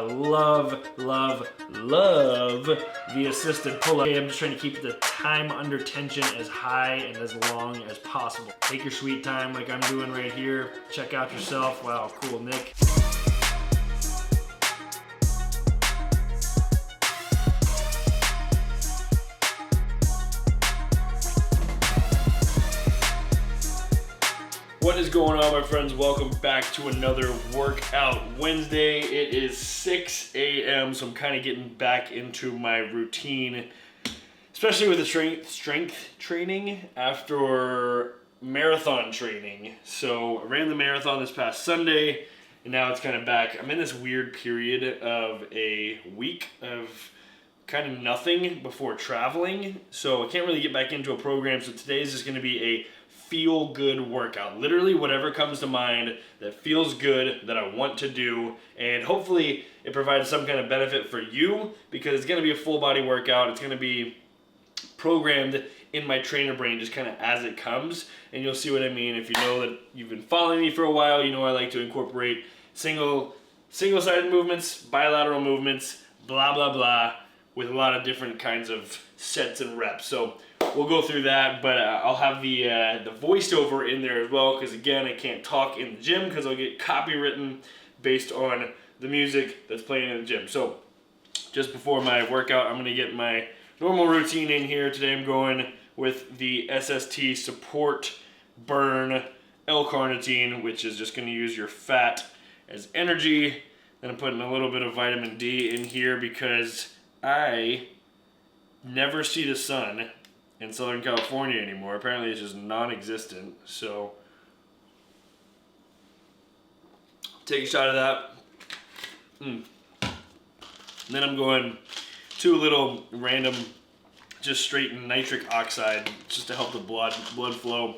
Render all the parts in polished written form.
I love, love, love the assisted pull-up. Okay, I'm just trying to keep the time under tension as high and as long as possible. Take your sweet time like I'm doing right here. Check out yourself. Wow, cool, Nick. What is going on, my friends? Welcome back to another Workout Wednesday. It is 6 a.m., so I'm kind of getting back into my routine, especially with the strength training after marathon training. So I ran the marathon this past Sunday, and now it's kind of back. I'm in this weird period of a week of kind of nothing before traveling, so I can't really get back into a program. So today is just going to be a feel-good workout. Literally whatever comes to mind that feels good, that I want to do, and hopefully it provides some kind of benefit for you, because it's going to be a full-body workout. It's going to be programmed in my trainer brain just kind of as it comes, and you'll see what I mean. If you know that you've been following me for a while, you know I like to incorporate single-sided movements, bilateral movements, blah, blah, blah, with a lot of different kinds of sets and reps. So we'll go through that, but I'll have the voiceover in there as well, because again, I can't talk in the gym because I'll get copywritten based on the music that's playing in the gym. So just before my workout, I'm going to get my normal routine in here. Today I'm going with the SST Support Burn L-carnitine, which is just going to use your fat as energy. Then I'm putting a little bit of vitamin D in here because I never see the sun in Southern California anymore. Apparently it's just non-existent. So take a shot of that. And then I'm going to a little random, just straight nitric oxide, just to help the blood flow.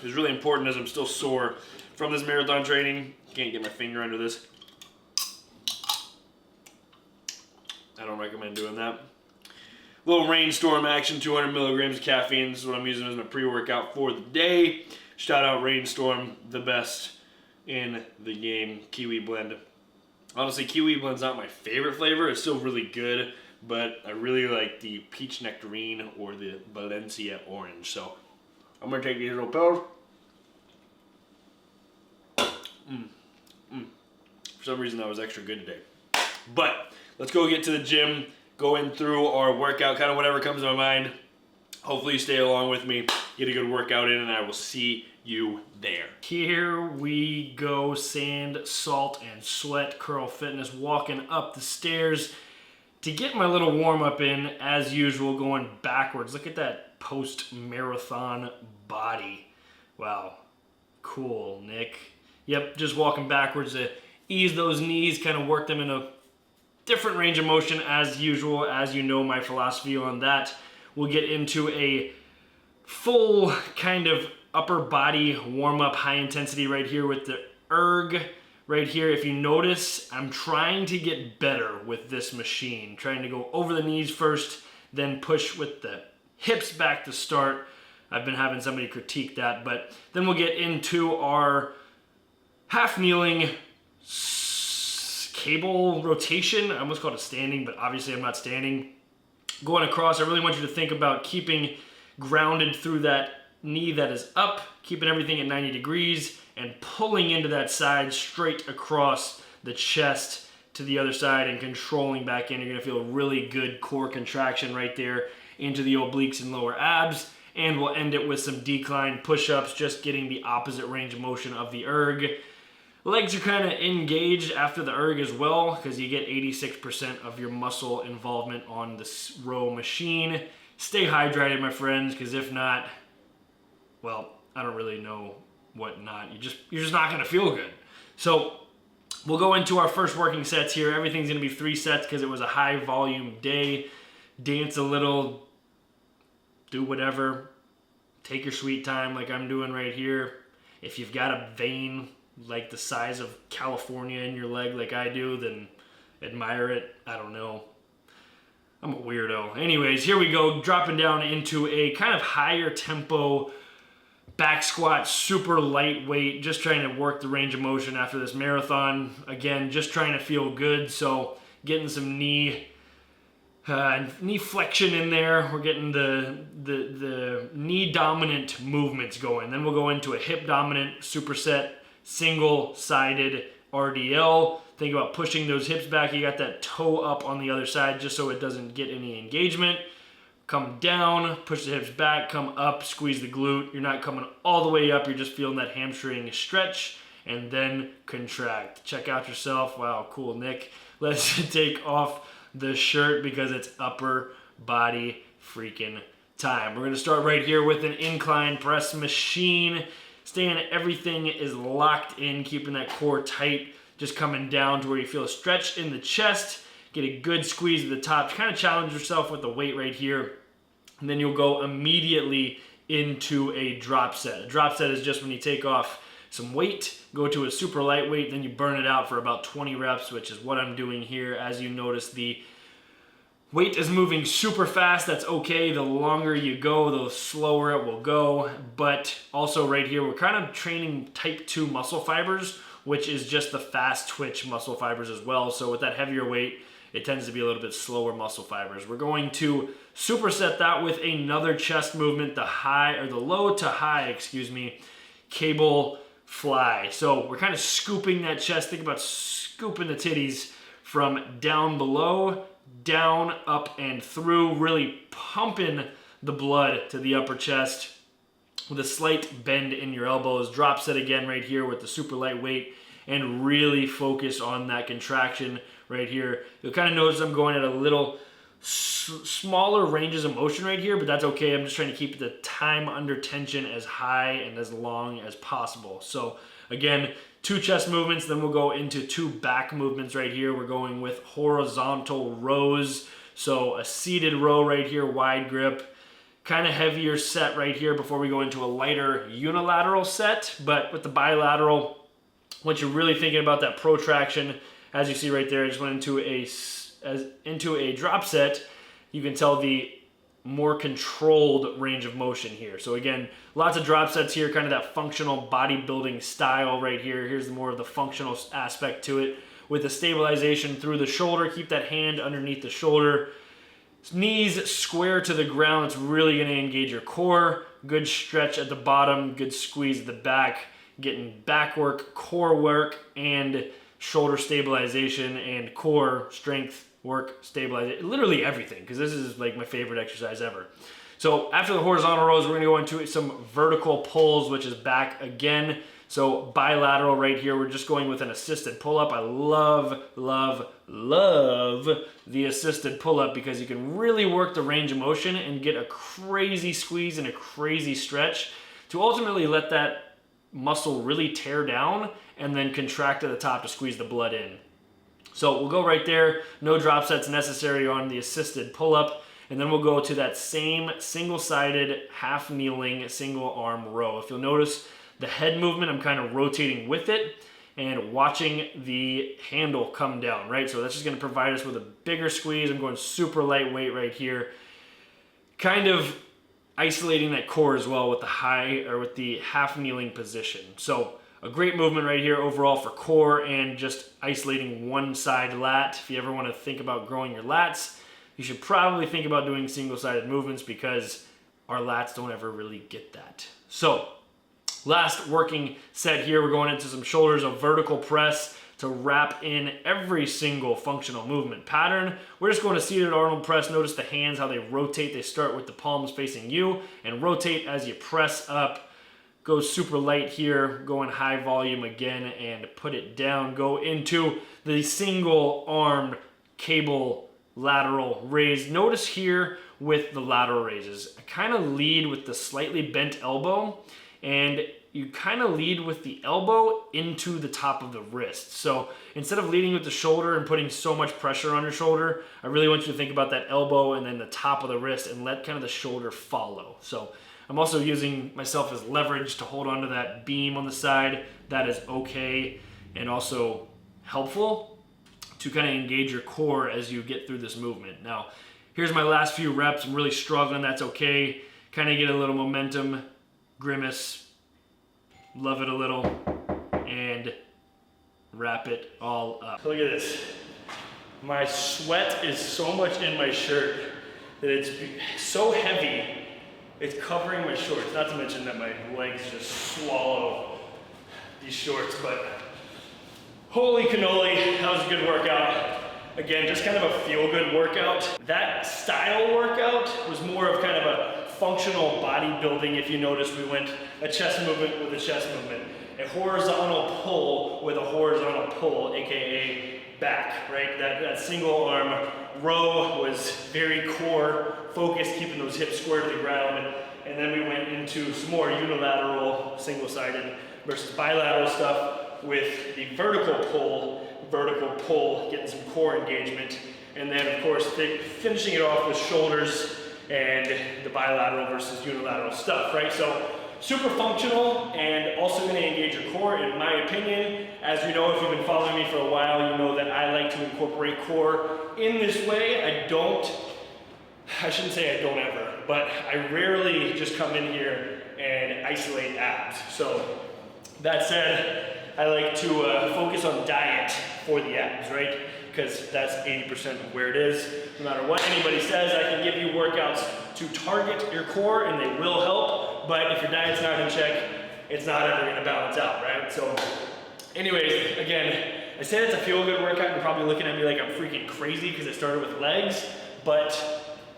It's really important as I'm still sore from this marathon training. Can't get my finger under this. I don't recommend doing that. Little Rainstorm action, 200 milligrams of caffeine. This is what I'm using as my pre-workout for the day. Shout out Rainstorm, the best in the game. Kiwi blend. Honestly, Kiwi blend's not my favorite flavor. It's still really good, but I really like the peach nectarine or the Valencia orange. So I'm gonna take these little pills. For some reason that was extra good today. But let's go get to the gym. Going through our workout, kind of whatever comes to my mind. Hopefully you stay along with me, get a good workout in, and I will see you there. Here we go, sand, salt, and sweat, curl fitness, walking up the stairs to get my little warm-up in, as usual, going backwards. Look at that post-marathon body. Wow, cool, Nick. Yep, just walking backwards to ease those knees, kind of work them in a different range of motion as usual. As you know my philosophy on that. We'll get into a full kind of upper body warm-up, high intensity right here with the erg right here. If you notice, I'm trying to get better with this machine. Trying to go over the knees first, then push with the hips back to start. I've been having somebody critique that, but then we'll get into our half kneeling cable rotation. I almost called it standing, but obviously I'm not standing. Going across, I really want you to think about keeping grounded through that knee that is up, keeping everything at 90 degrees, and pulling into that side straight across the chest to the other side and controlling back in. You're gonna feel a really good core contraction right there into the obliques and lower abs. And we'll end it with some decline push-ups, just getting the opposite range of motion of the erg. Legs are kind of engaged after the erg as well, because you get 86% of your muscle involvement on this row machine. Stay hydrated, my friends, because if not, well, I don't really know what not. You're just not going to feel good. So we'll go into our first working sets here. Everything's going to be 3 sets because it was a high volume day. Dance a little, do whatever. Take your sweet time like I'm doing right here. If you've got a vein like the size of California in your leg like I do, then admire it. I don't know. I'm a weirdo. Anyways, here we go, dropping down into a kind of higher tempo Back squat, super lightweight, just trying to work the range of motion after this marathon. Again, just trying to feel good, so getting some knee flexion in there. We're getting the knee dominant movements going. Then we'll go into a hip dominant superset, single-sided RDL. Think about pushing those hips back. You got that toe up on the other side just so it doesn't get any engagement. Come down, push the hips back, come up, squeeze the glute. You're not coming all the way up, you're just feeling that hamstring stretch, and then contract. Check out yourself. Wow, cool, Nick. Let's take off the shirt because it's upper body freaking time. We're gonna start right here with an incline press machine. Staying everything is locked in, keeping that core tight, just coming down to where you feel a stretch in the chest. Get a good squeeze at the top. Kind of challenge yourself with the weight right here. And then you'll go immediately into a drop set. A drop set is just when you take off some weight, go to a super lightweight, then you burn it out for about 20 reps, which is what I'm doing here. As you notice, the weight is moving super fast. That's okay. The longer you go, the slower it will go. But also right here, we're kind of training type 2 muscle fibers, which is just the fast twitch muscle fibers as well. So with that heavier weight, it tends to be a little bit slower muscle fibers. We're going to superset that with another chest movement, the low to high, cable fly. So we're kind of scooping that chest. Think about scooping the titties from down below, down, up, and through, really pumping the blood to the upper chest with a slight bend in your elbows. Drop set again right here with the super lightweight, and really focus on that contraction right here. You'll kind of notice I'm going at a little smaller ranges of motion right here, but that's okay. I'm just trying to keep the time under tension as high and as long as possible. So again, 2 chest movements, then we'll go into 2 back movements right here. We're going with horizontal rows. So a seated row right here, wide grip, kind of heavier set right here before we go into a lighter unilateral set. But with the bilateral, once you're really thinking about that protraction, as you see right there, I just went into a drop set. You can tell the more controlled range of motion here. So again, lots of drop sets here, kind of that functional bodybuilding style right here. Here's more of the functional aspect to it with the stabilization through the shoulder. Keep that hand underneath the shoulder. Knees square to the ground. It's really going to engage your core. Good stretch at the bottom, good squeeze at the back. Getting back work, core work, and shoulder stabilization and core strength work, stabilization, literally everything, because this is like my favorite exercise ever. So after the horizontal rows, we're gonna go into some vertical pulls, which is back again. So bilateral right here, we're just going with an assisted pull-up. I love, love, love the assisted pull-up because you can really work the range of motion and get a crazy squeeze and a crazy stretch to ultimately let that muscle really tear down and then contract at the top to squeeze the blood in. So we'll go right there. No drop sets necessary on the assisted pull-up. And then we'll go to that same single-sided, half-kneeling, single-arm row. If you'll notice the head movement, I'm kind of rotating with it and watching the handle come down, right? So that's just going to provide us with a bigger squeeze. I'm going super lightweight right here. Kind of isolating that core as well with the half-kneeling position. So a great movement right here overall for core and just isolating one side lat. If you ever want to think about growing your lats, you should probably think about doing single-sided movements because our lats don't ever really get that. So last working set here, we're going into some shoulders, a vertical press to wrap in every single functional movement pattern. We're just going to seated Arnold press. Notice the hands, how they rotate. They start with the palms facing you and rotate as you press up. Go super light here, going high volume again and put it down. Go into the single arm cable lateral raise. Notice here with the lateral raises, I kind of lead with the slightly bent elbow and you kind of lead with the elbow into the top of the wrist. So instead of leading with the shoulder and putting so much pressure on your shoulder, I really want you to think about that elbow and then the top of the wrist and let kind of the shoulder follow. So I'm also using myself as leverage to hold onto that beam on the side. That is okay and also helpful to kind of engage your core as you get through this movement. Now, here's my last few reps. I'm really struggling. That's okay. Kind of get a little momentum, grimace, love it a little, and wrap it all up. Look at this. My sweat is so much in my shirt that it's so heavy, it's covering my shorts. Not to mention that my legs just swallow these shorts, but holy cannoli, that was a good workout. Again, just kind of a feel-good workout. That style workout was more of kind of a functional bodybuilding. If you notice, we went a chest movement with a chest movement, a horizontal pull with a horizontal pull, AKA back, right? That single arm row was very core focused, keeping those hips square to the ground. And then we went into some more unilateral, single-sided versus bilateral stuff with the vertical pull, getting some core engagement. And then of course, finishing it off with shoulders and the bilateral versus unilateral stuff, right? So super functional and also gonna engage your core, in my opinion. As you know, if you've been following me for a while, you know that I like to incorporate core in this way. I shouldn't say I don't ever, but I rarely just come in here and isolate abs. So that said, I like to focus on diet for the abs, right? Because that's 80% of where it is. No matter what anybody says, I can give you workouts to target your core and they will help, but if your diet's not in check, it's not ever gonna balance out, right? So anyways, again, I say it's a feel-good workout. You're probably looking at me like I'm freaking crazy because I started with legs, but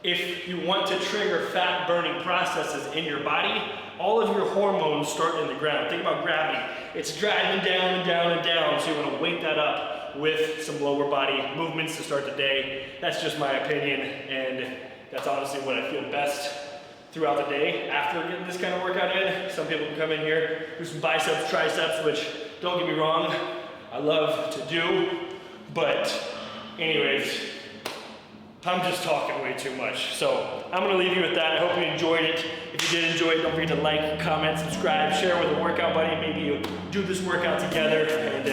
if you want to trigger fat burning processes in your body, all of your hormones start in the ground. Think about gravity. It's driving down and down and down, so you want to wake that up with some lower body movements to start the day. That's just my opinion, and that's honestly what I feel best throughout the day after getting this kind of workout in. Some people can come in here, do some biceps, triceps, which, don't get me wrong, I love to do, but anyways, I'm just talking way too much. So I'm gonna leave you with that. I hope you enjoyed it. If you did enjoy it, don't forget to like, comment, subscribe, share with a workout buddy. Maybe you do this workout together and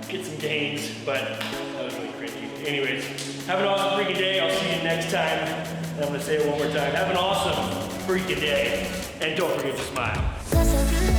get some gains, but that was really cringy. Anyways, have an awesome freaking day. I'll see you next time. And I'm gonna say it one more time. Have an awesome freaking day. And don't forget to smile.